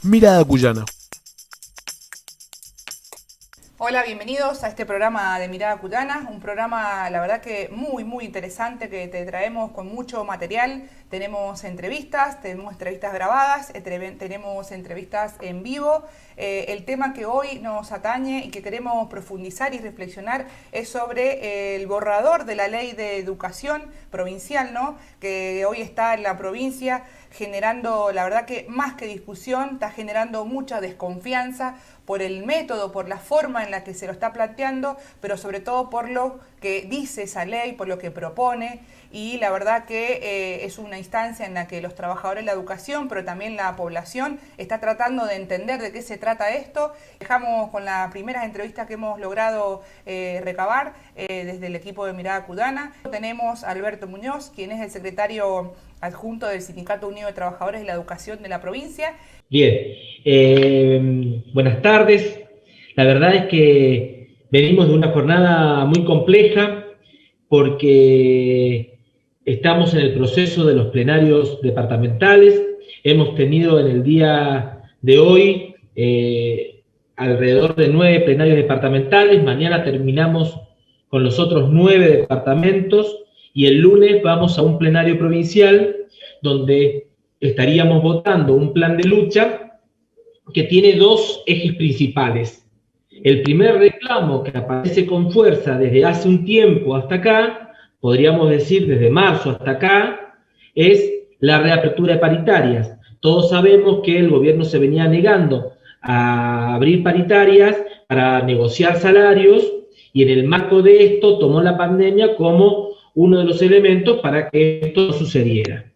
Mirada Cuyana. Hola, bienvenidos a este programa de Mirada Cuyana, un programa la verdad que muy interesante que te traemos con mucho material. Tenemos entrevistas grabadas, tenemos entrevistas en vivo. El tema que hoy nos atañe y que queremos profundizar y reflexionar es sobre el borrador de la Ley de Educación Provincial, ¿no? Que hoy está en la provincia generando, la verdad que más que discusión, está generando mucha desconfianza por el método, por la forma en la que se lo está planteando, pero sobre todo por lo que dice esa ley, por lo que propone, y la verdad que es una instancia en la que los trabajadores de la educación, pero también la población, está tratando de entender de qué se trata esto. Dejamos con las primeras entrevistas que hemos logrado recabar desde el equipo de Mirada Cuyana. Tenemos a Alberto Muñoz, quien es el secretario adjunto del Sindicato Unido de Trabajadores de la Educación de la provincia. Bien, buenas tardes. La verdad es que venimos de una jornada muy compleja porque estamos en el proceso de los plenarios departamentales. Hemos tenido en el día de hoy alrededor de 9 plenarios departamentales. Mañana terminamos con los otros 9 departamentos y el lunes vamos a un plenario provincial donde estaríamos votando un plan de lucha que tiene 2 ejes principales. El primer reclamo que aparece con fuerza desde hace un tiempo hasta acá, podríamos decir desde marzo hasta acá, es la reapertura de paritarias. Todos sabemos que el gobierno se venía negando a abrir paritarias para negociar salarios y en el marco de esto tomó la pandemia como uno de los elementos para que esto sucediera.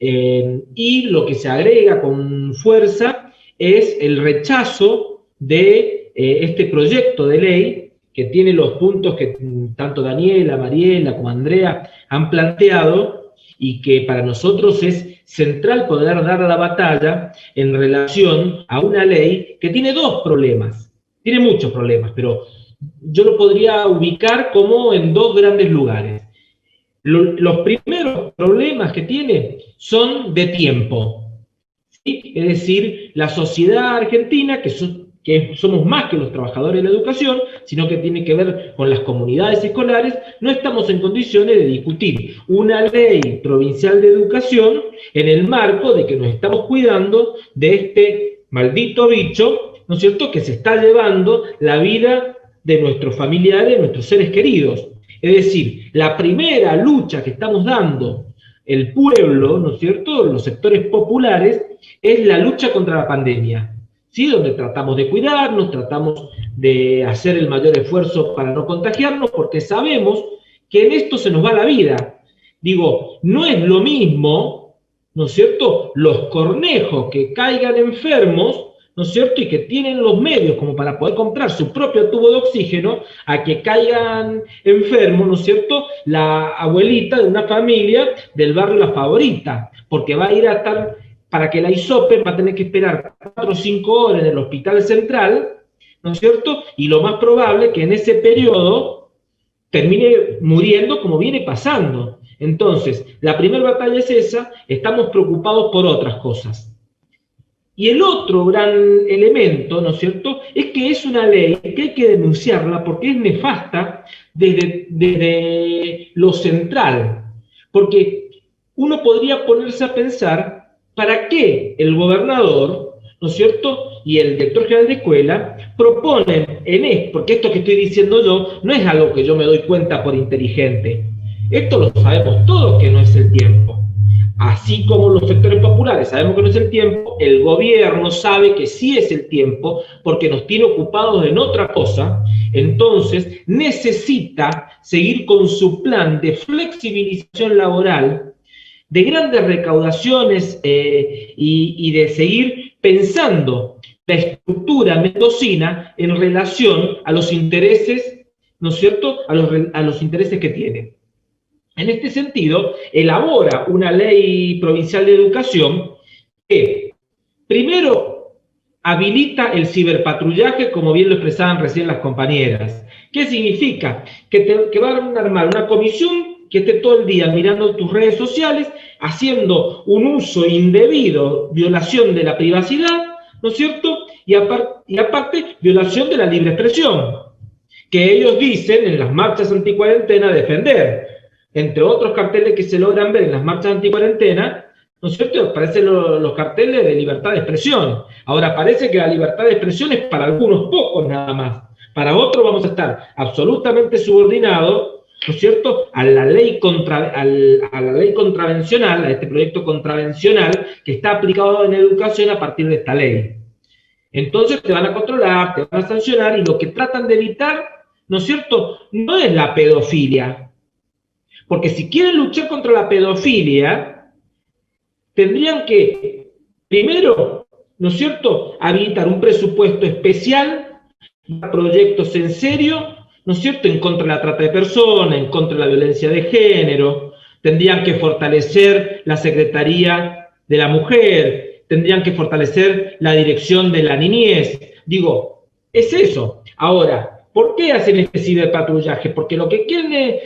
Y lo que se agrega con fuerza es el rechazo de este proyecto de ley que tiene los puntos que tanto Daniela, Mariela como Andrea han planteado y que para nosotros es central poder dar la batalla en relación a una ley que tiene 2 problemas. Tiene muchos problemas, pero yo lo podría ubicar como en 2 grandes lugares. Los primeros problemas que tiene son de tiempo, ¿sí? Es decir, la sociedad argentina, que somos más que los trabajadores de la educación, sino que tiene que ver con las comunidades escolares, no estamos en condiciones de discutir una ley provincial de educación en el marco de que nos estamos cuidando de este maldito bicho, ¿no es cierto?, que se está llevando la vida de nuestros familiares, de nuestros seres queridos. Es decir, la primera lucha que estamos dando el pueblo, ¿no es cierto?, los sectores populares, es la lucha contra la pandemia, ¿sí? Donde tratamos de cuidarnos, tratamos de hacer el mayor esfuerzo para no contagiarnos, porque sabemos que en esto se nos va la vida. Digo, no es lo mismo, ¿no es cierto?, los cornejos que caigan enfermos, ¿no es cierto?, y que tienen los medios como para poder comprar su propio tubo de oxígeno, a que caigan enfermos, ¿no es cierto?, la abuelita de una familia del barrio La Favorita, porque va a ir a estar, para que la hisopen va a tener que esperar 4 o 5 horas en el hospital central, ¿no es cierto?, y lo más probable es que en ese periodo termine muriendo como viene pasando. Entonces, la primera batalla es esa, estamos preocupados por otras cosas. Y el otro gran elemento, ¿no es cierto?, es que es una ley que hay que denunciarla porque es nefasta desde lo central. Porque uno podría ponerse a pensar para qué el gobernador, ¿no es cierto?, y el director general de escuela proponen porque esto que estoy diciendo yo no es algo que yo me doy cuenta por inteligente. Esto lo sabemos todos que no es el tiempo. Así como los sectores populares sabemos que no es el tiempo, el gobierno sabe que sí es el tiempo porque nos tiene ocupados en otra cosa, entonces necesita seguir con su plan de flexibilización laboral, de grandes recaudaciones y de seguir pensando la estructura mendocina en relación a los intereses, ¿no es cierto?, a los intereses que tiene. En este sentido, elabora una ley provincial de educación que, primero, habilita el ciberpatrullaje, como bien lo expresaban recién las compañeras. ¿Qué significa? Que van a armar una comisión que esté todo el día mirando tus redes sociales, haciendo un uso indebido, violación de la privacidad, ¿no es cierto? Y aparte, violación de la libre expresión, que ellos dicen en las marchas anticuarentena defender. Entre otros carteles que se logran ver en las marchas anticuarentena, ¿no es cierto? Aparecen los carteles de libertad de expresión. Ahora, parece que la libertad de expresión es para algunos pocos nada más. Para otros vamos a estar absolutamente subordinados, ¿no es cierto?, a la ley contravencional, a este proyecto contravencional que está aplicado en educación a partir de esta ley. Entonces te van a controlar, te van a sancionar, y lo que tratan de evitar, ¿no es cierto?, no es la pedofilia. Porque si quieren luchar contra la pedofilia, tendrían que, primero, ¿no es cierto?, habilitar un presupuesto especial, proyectos en serio, ¿no es cierto?, en contra de la trata de personas, en contra de la violencia de género. Tendrían que fortalecer la Secretaría de la Mujer, tendrían que fortalecer la Dirección de la Niñez. Digo, es eso. Ahora, ¿por qué hacen este ciberpatrullaje? Porque lo que quieren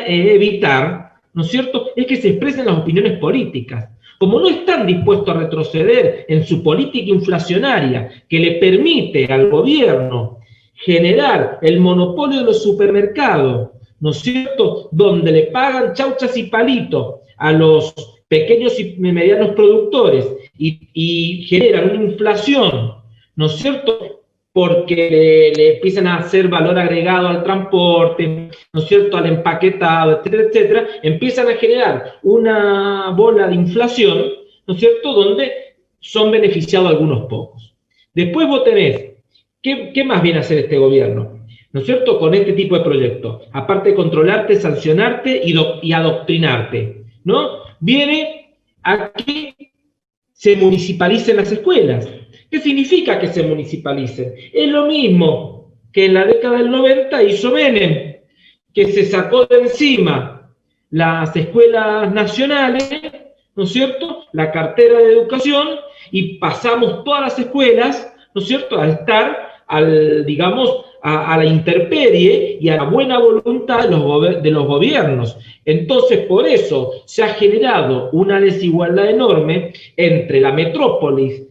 evitar, ¿no es cierto?, es que se expresen las opiniones políticas. Como no están dispuestos a retroceder en su política inflacionaria que le permite al gobierno generar el monopolio de los supermercados, ¿no es cierto?, donde le pagan chauchas y palitos a los pequeños y medianos productores y generan una inflación, ¿no es cierto?, porque le empiezan a hacer valor agregado al transporte, ¿no es cierto?, al empaquetado, etcétera, etcétera, empiezan a generar una bola de inflación, ¿no es cierto?, donde son beneficiados algunos pocos. Después vos tenés, ¿qué más viene a hacer este gobierno? ¿No es cierto?, con este tipo de proyectos. Aparte de controlarte, sancionarte y adoctrinarte, ¿no? Viene a que se municipalicen las escuelas. ¿Qué significa que se municipalicen? Es lo mismo que en la década del 90 hizo Menem, que se sacó de encima las escuelas nacionales, ¿no es cierto?, la cartera de educación, y pasamos todas las escuelas, ¿no es cierto?, a estar, digamos, a la intemperie y a la buena voluntad de los gobiernos. Entonces, por eso se ha generado una desigualdad enorme entre la metrópolis,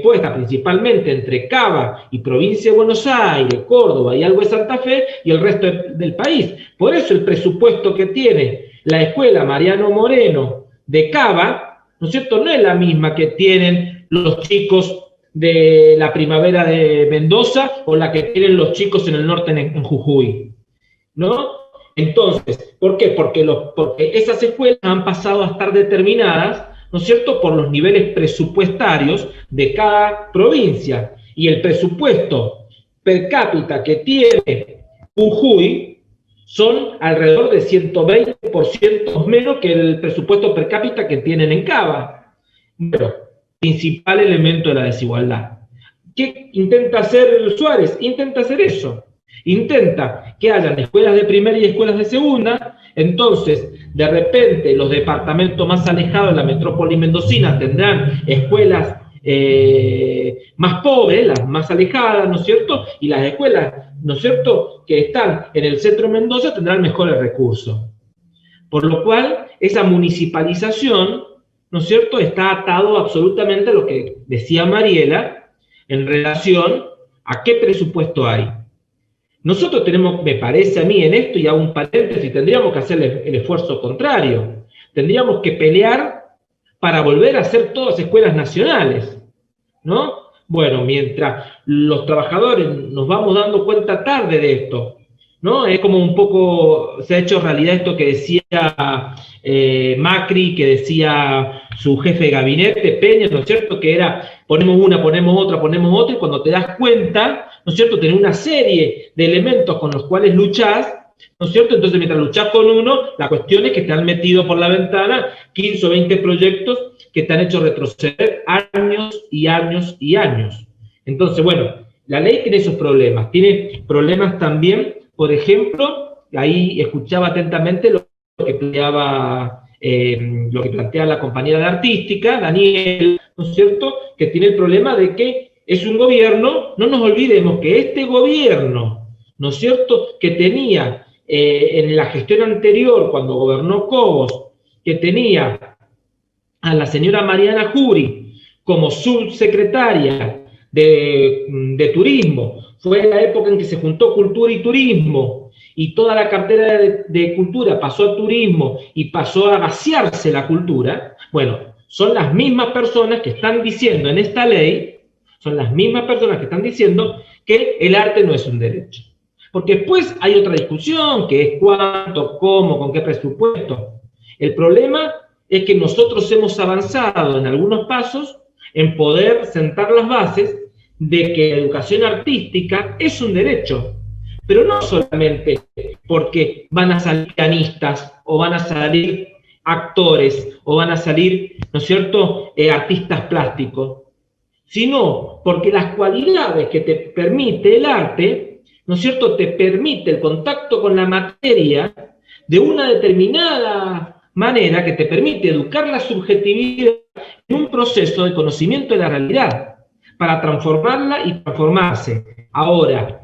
puesta principalmente entre Cava y provincia de Buenos Aires, Córdoba y algo de Santa Fe, y el resto del país. Por eso el presupuesto que tiene la escuela Mariano Moreno de Cava, ¿no es cierto?, no es la misma que tienen los chicos de la Primavera de Mendoza o la que tienen los chicos en el norte en Jujuy, ¿no? Entonces, ¿por qué? Porque esas escuelas han pasado a estar determinadas, ¿no es cierto?, por los niveles presupuestarios de cada provincia. Y el presupuesto per cápita que tiene Jujuy son alrededor de 120% menos que el presupuesto per cápita que tienen en Cava. Bueno, principal elemento de la desigualdad. ¿Qué intenta hacer Suárez? Intenta hacer eso. Intenta que hayan escuelas de primera y escuelas de segunda. Entonces, de repente, los departamentos más alejados de la metrópoli mendocina tendrán escuelas más pobres, las más alejadas, ¿no es cierto? Y las escuelas, ¿no es cierto?, que están en el centro de Mendoza tendrán mejores recursos. Por lo cual, esa municipalización, ¿no es cierto?, está atado absolutamente a lo que decía Mariela en relación a qué presupuesto hay. Nosotros tenemos, me parece a mí, en esto, y hago un paréntesis, tendríamos que hacer el esfuerzo contrario. Tendríamos que pelear para volver a hacer todas escuelas nacionales, ¿no? Bueno, mientras los trabajadores nos vamos dando cuenta tarde de esto, ¿no? Es como un poco, se ha hecho realidad esto que decía Macri, que decía su jefe de gabinete, Peña, ¿no es cierto?, que era ponemos una, ponemos otra, y cuando te das cuenta, ¿no es cierto?, tener una serie de elementos con los cuales luchás, ¿no es cierto? Entonces, mientras luchás con uno, la cuestión es que te han metido por la ventana 15 o 20 proyectos que te han hecho retroceder años y años y años. Entonces, bueno, la ley tiene esos problemas. Tiene problemas también, por ejemplo, ahí escuchaba atentamente lo que plantea la compañera de artística, Daniel, ¿no es cierto?, que tiene el problema de que es un gobierno, no nos olvidemos que este gobierno, ¿no es cierto?, que tenía en la gestión anterior, cuando gobernó Cobos, que tenía a la señora Mariana Jury como subsecretaria de turismo, fue la época en que se juntó cultura y turismo, y toda la cartera de cultura pasó a turismo y pasó a vaciarse la cultura. Bueno, son las mismas personas que están diciendo en esta ley, son las mismas personas que están diciendo que el arte no es un derecho. Porque después hay otra discusión, que es cuánto, cómo, con qué presupuesto. El problema es que nosotros hemos avanzado en algunos pasos en poder sentar las bases de que la educación artística es un derecho, pero no solamente porque van a salir pianistas o van a salir actores o van a salir, ¿no es cierto?, artistas plásticos, sino porque las cualidades que te permite el arte, ¿no es cierto?, te permite el contacto con la materia de una determinada manera que te permite educar la subjetividad en un proceso de conocimiento de la realidad, para transformarla y transformarse. Ahora,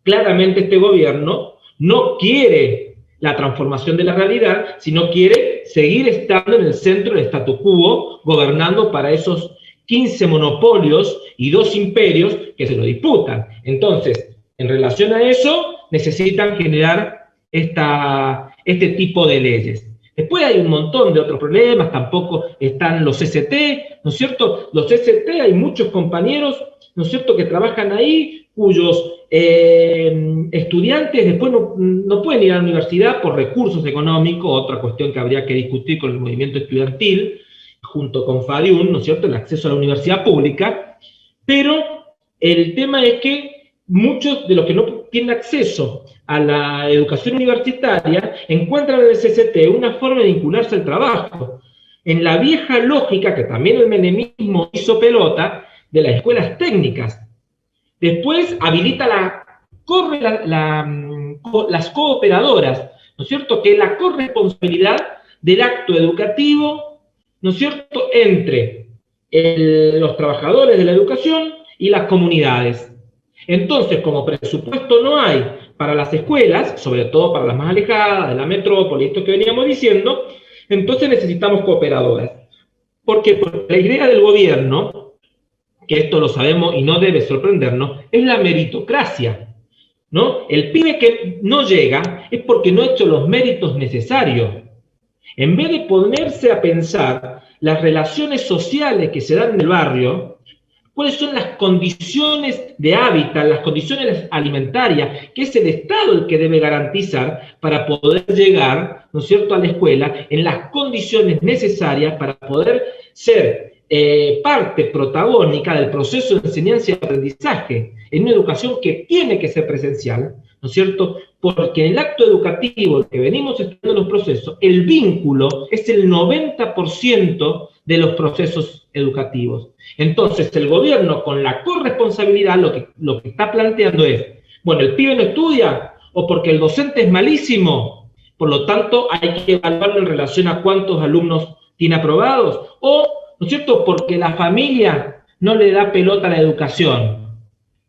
claramente este gobierno no quiere la transformación de la realidad, sino quiere seguir estando en el centro del statu quo, gobernando para esos 15 monopolios y 2 imperios que se lo disputan. Entonces, en relación a eso, necesitan generar este tipo de leyes. Después hay un montón de otros problemas, tampoco están los ST, ¿no es cierto? Los ST, hay muchos compañeros, ¿no es cierto?, que trabajan ahí, cuyos estudiantes después no pueden ir a la universidad por recursos económicos, otra cuestión que habría que discutir con el movimiento estudiantil, junto con FADIUN, ¿no es cierto?, el acceso a la universidad pública, pero el tema es que muchos de los que no tienen acceso a la educación universitaria encuentran en el CCT una forma de vincularse al trabajo, en la vieja lógica que también el menemismo hizo pelota de las escuelas técnicas. Después habilita las cooperadoras, ¿no es cierto?, que es la corresponsabilidad del acto educativo, ¿no es cierto?, entre los trabajadores de la educación y las comunidades. Entonces, como presupuesto no hay para las escuelas, sobre todo para las más alejadas de la metrópoli, esto que veníamos diciendo, entonces necesitamos cooperadoras. ¿Por qué? Porque la idea del gobierno, que esto lo sabemos y no debe sorprendernos, es la meritocracia, ¿no? El pibe que no llega es porque no ha hecho los méritos necesarios. En vez de ponerse a pensar las relaciones sociales que se dan en el barrio, cuáles son las condiciones de hábitat, las condiciones alimentarias, que es el Estado el que debe garantizar para poder llegar, ¿no es cierto?, a la escuela en las condiciones necesarias para poder ser parte protagónica del proceso de enseñanza y aprendizaje, en una educación que tiene que ser presencial, ¿no es cierto?, porque en el acto educativo que venimos estudiando los procesos, el vínculo es el 90% de los procesos educativos. Entonces, el gobierno, con la corresponsabilidad, lo que está planteando es, bueno, el pibe no estudia, o porque el docente es malísimo, por lo tanto, hay que evaluarlo en relación a cuántos alumnos tiene aprobados, o, ¿no es cierto?, porque la familia no le da pelota a la educación,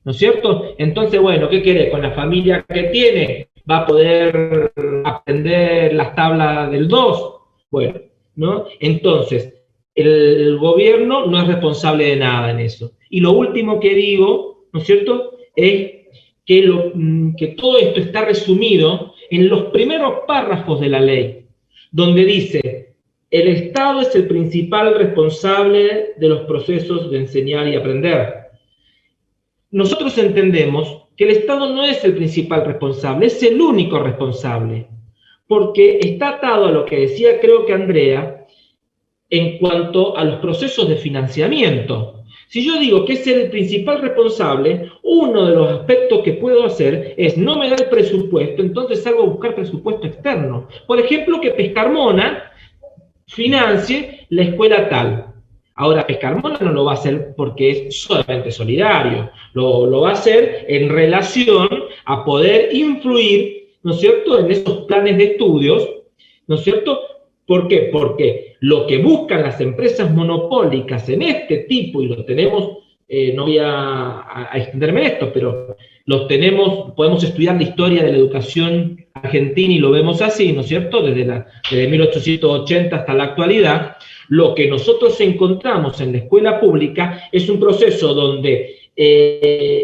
¿no es cierto? Entonces, bueno, ¿qué querés? Con la familia que tiene, ¿va a poder aprender las tablas del 2? Bueno, ¿no? Entonces, el gobierno no es responsable de nada en eso. Y lo último que digo, ¿no es cierto?, es que todo esto está resumido en los primeros párrafos de la ley, donde dice, el Estado es el principal responsable de los procesos de enseñar y aprender. Nosotros entendemos que el Estado no es el principal responsable, es el único responsable, porque está atado a lo que decía, creo que Andrea, en cuanto a los procesos de financiamiento. Si yo digo que es el principal responsable, uno de los aspectos que puedo hacer es no me da el presupuesto, entonces salgo a buscar presupuesto externo. Por ejemplo, que Pescarmona financie la escuela tal. Ahora, Pescarmona no lo va a hacer porque es solamente solidario, lo va a hacer en relación a poder influir, ¿no es cierto?, en esos planes de estudios, ¿no es cierto? ¿Por qué? Porque lo que buscan las empresas monopólicas en este tipo, y lo tenemos, no voy a extenderme en esto, pero los tenemos, podemos estudiar la historia de la educación argentina y lo vemos así, ¿no es cierto?, desde 1880 hasta la actualidad. Lo que nosotros encontramos en la escuela pública es un proceso donde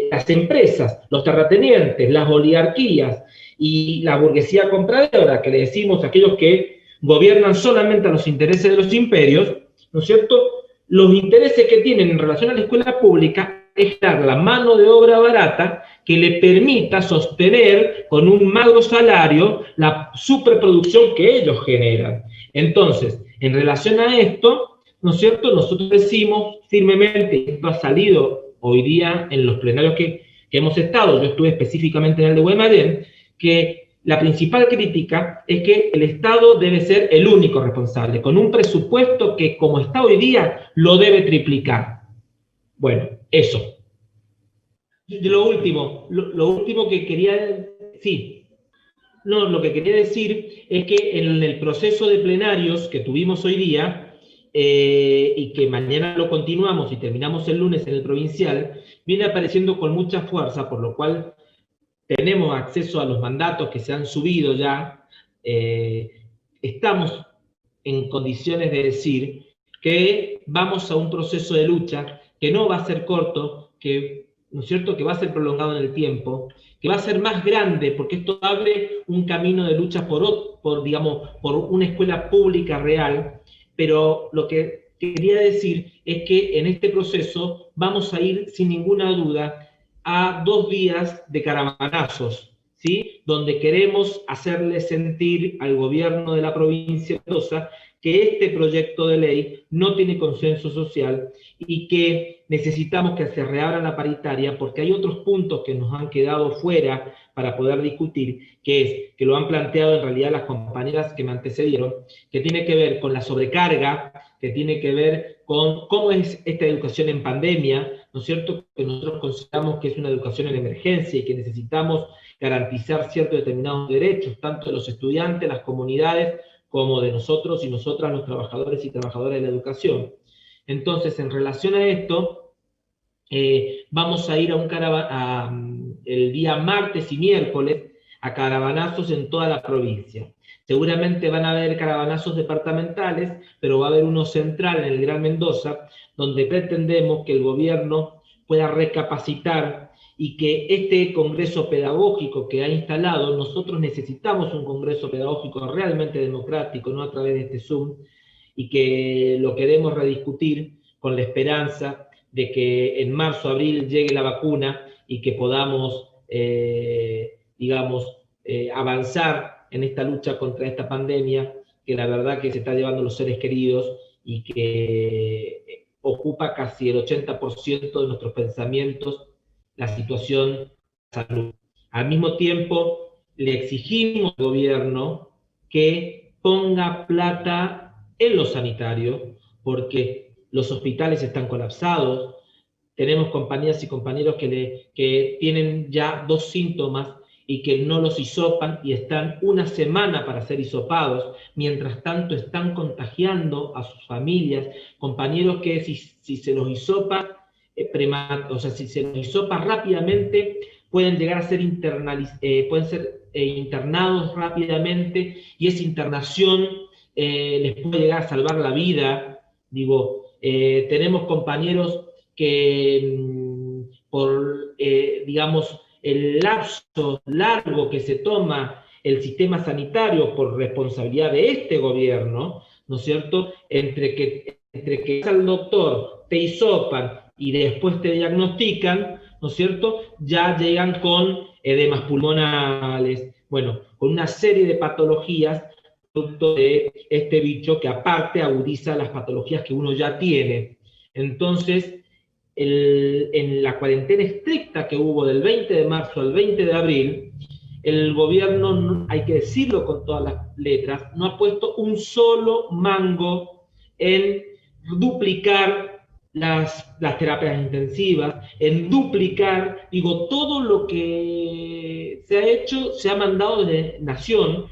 las empresas, los terratenientes, las oligarquías y la burguesía compradora, que le decimos a aquellos que gobiernan solamente a los intereses de los imperios, ¿no es cierto? Los intereses que tienen en relación a la escuela pública es dar la mano de obra barata que le permita sostener con un magro salario la superproducción que ellos generan. Entonces, en relación a esto, ¿no es cierto? Nosotros decimos firmemente, esto ha salido hoy día en los plenarios que hemos estado, yo estuve específicamente en el de Guaymallén, que la principal crítica es que el Estado debe ser el único responsable, con un presupuesto que, como está hoy día, lo debe triplicar. Bueno, eso. Lo último que quería, sí, no, lo que quería decir es que en el proceso de plenarios que tuvimos hoy día, y que mañana lo continuamos y terminamos el lunes en el provincial, viene apareciendo con mucha fuerza, por lo cual tenemos acceso a los mandatos que se han subido ya, estamos en condiciones de decir que vamos a un proceso de lucha que no va a ser corto, que, ¿no es cierto?, que va a ser prolongado en el tiempo, que va a ser más grande, porque esto abre un camino de lucha digamos, por una escuela pública real, pero lo que quería decir es que en este proceso vamos a ir sin ninguna duda a 2 días de caravanazos, ¿sí? Donde queremos hacerle sentir al gobierno de la provincia de Mendoza que este proyecto de ley no tiene consenso social y que necesitamos que se reabra la paritaria porque hay otros puntos que nos han quedado fuera para poder discutir, que lo han planteado en realidad las compañeras que me antecedieron, que tiene que ver con la sobrecarga, que tiene que ver con cómo es esta educación en pandemia, ¿no es cierto?, que nosotros consideramos que es una educación en emergencia y que necesitamos garantizar ciertos determinados derechos, tanto de los estudiantes, las comunidades, como de nosotros y nosotras, los trabajadores y trabajadoras de la educación. Entonces, en relación a esto, vamos a ir el día martes y miércoles a caravanazos en toda la provincia. Seguramente van a haber caravanazos departamentales, pero va a haber uno central en el Gran Mendoza, donde pretendemos que el gobierno pueda recapacitar y que este congreso pedagógico que ha instalado, nosotros necesitamos un congreso pedagógico realmente democrático, no a través de este Zoom, y que lo queremos rediscutir con la esperanza de que en marzo, abril llegue la vacuna y que podamos, avanzar en esta lucha contra esta pandemia, que la verdad que se está llevando los seres queridos y que ocupa casi el 80% de nuestros pensamientos, la situación de salud. Al mismo tiempo, le exigimos al gobierno que ponga plata en lo sanitario, porque los hospitales están colapsados, tenemos compañeras y compañeros que tienen ya 2 síntomas y que no los hisopan y están una semana para ser hisopados, mientras tanto están contagiando a sus familias, compañeros que si se los hisopa, si se los hisopa rápidamente, pueden llegar a ser internados rápidamente, y esa internación les puede llegar a salvar la vida. Tenemos compañeros que por el lapso largo que se toma el sistema sanitario por responsabilidad de este gobierno, ¿no es cierto?, entre que vas al doctor, te hisopan y después te diagnostican, ¿no es cierto?, ya llegan con edemas pulmonales, bueno, con una serie de patologías producto de este bicho que aparte agudiza las patologías que uno ya tiene. Entonces, en la cuarentena estricta que hubo del 20 de marzo al 20 de abril, el gobierno, hay que decirlo con todas las letras, no ha puesto un solo mango en duplicar las terapias intensivas, en duplicar, todo lo que se ha hecho, se ha mandado desde Nación,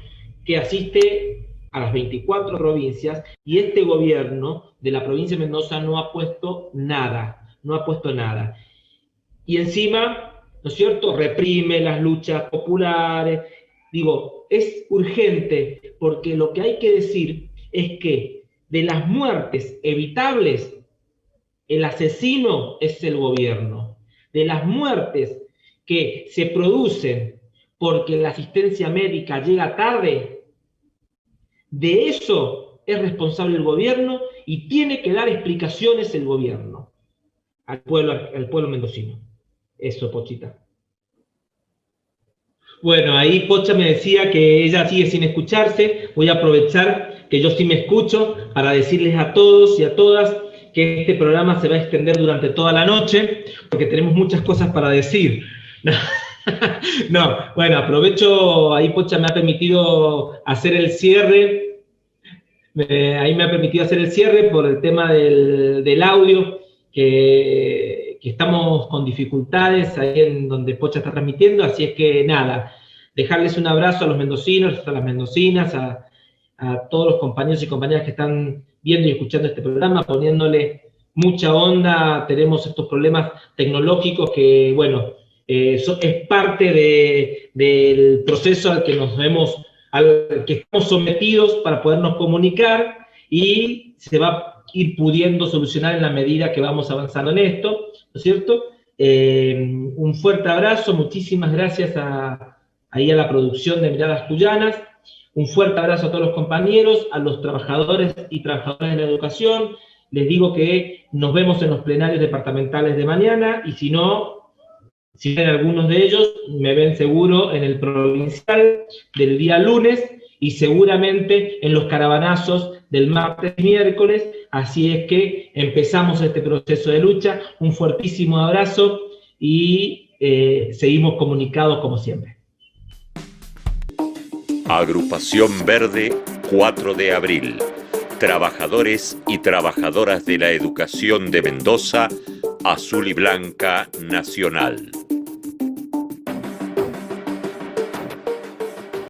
que asiste a las 24 provincias, y este gobierno de la provincia de Mendoza no ha puesto nada. Y encima, ¿no es cierto?, reprime las luchas populares. Es urgente, porque lo que hay que decir es que de las muertes evitables, el asesino es el gobierno. de las muertes que se producen porque la asistencia médica llega tarde, de eso es responsable el gobierno y tiene que dar explicaciones el gobierno al pueblo mendocino. Eso, Pochita. Bueno, ahí Pocha me decía que ella sigue sin escucharse. Voy a aprovechar que yo sí me escucho para decirles a todos y a todas que este programa se va a extender durante toda la noche, porque tenemos muchas cosas para decir. No, bueno, aprovecho, ahí Pocha me ha permitido hacer el cierre, ahí me ha permitido hacer el cierre por el tema del audio, que estamos con dificultades ahí en donde Pocha está transmitiendo, así es que nada, dejarles un abrazo a los mendocinos, a las mendocinas, a todos los compañeros y compañeras que están viendo y escuchando este programa, poniéndole mucha onda. Tenemos estos problemas tecnológicos que, bueno, es parte del proceso al que al que estamos sometidos para podernos comunicar, y se va a ir pudiendo solucionar en la medida que vamos avanzando en esto, ¿no es cierto? Un fuerte abrazo, muchísimas gracias ahí a la producción de Miradas Cuyanas, un fuerte abrazo a todos los compañeros, a los trabajadores y trabajadoras de la educación. Les digo que nos vemos en los plenarios departamentales de mañana, y si no, si ven algunos de ellos, me ven seguro en el provincial del día lunes, y seguramente en los caravanazos del martes y miércoles. Así es que empezamos este proceso de lucha. Un fuertísimo abrazo y seguimos comunicados como siempre. Agrupación Verde, 4 de abril. Trabajadores y trabajadoras de la educación de Mendoza, Azul y Blanca Nacional.